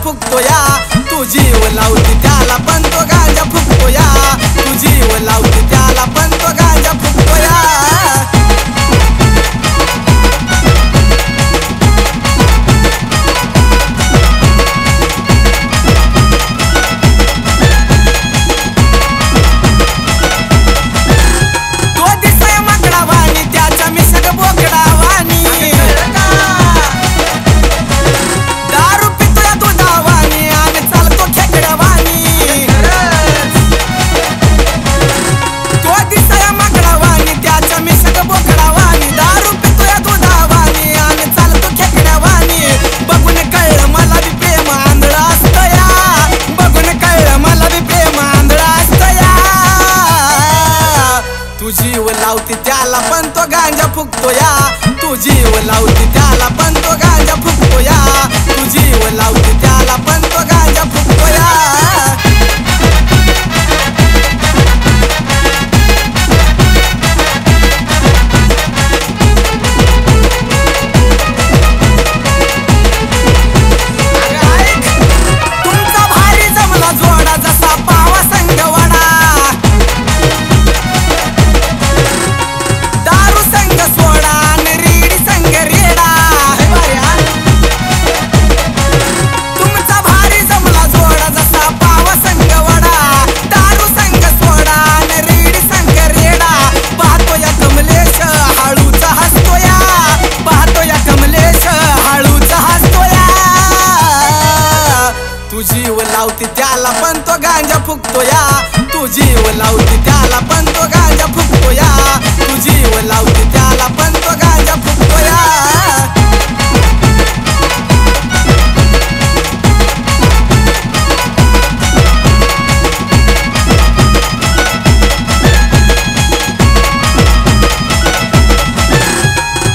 फुकतो या तू जीव लावती त्याला पण तो गांजा फुकतो या तू जीव लावती त्याला पण तो गांजा फुकतो या तू जीव लावती त्याला पण तो गांजा फुकतो या तू जीव लावती त्याला पण तो गांजा फुकतो या तू जीव लावती त्याला पण तो गांजा फुकतो या तू जीव लावती त्याला पण तो गांजा फुकतो या तू जीव लावती त्याला पण तो गांजा फुकतो या तू जीव लावती त्याला पण तो गांजा फुकतो या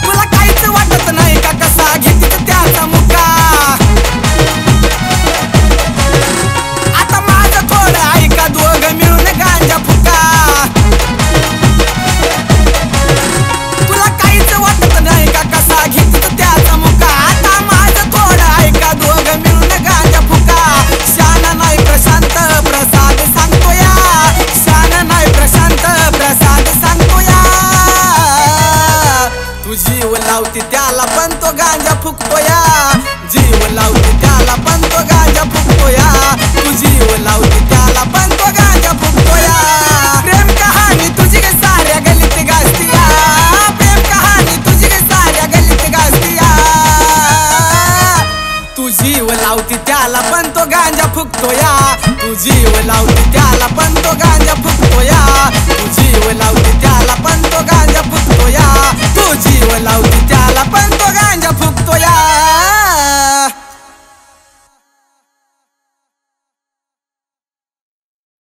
तुला काहीच वाटत नाही का कसा घेते त्याचा मुका जीव लावती त्याला पण तो गांजा फुकतो या जीव लावती त्याला पण तो गांजा फुकतो या तू जीव लावती त्याला पण तो गांजा फुकतो या प्रेम कहाणी तुझी साऱ्या गलीत गाजतीया प्रेम कहाणी तुझी साऱ्या गलीत गाजतीया तू जीव लावती त्याला पण तो गांजा फुकतो या तू जीव लावती त्याला पण तो गांजा फुकतो या तू जीव लावती त्याला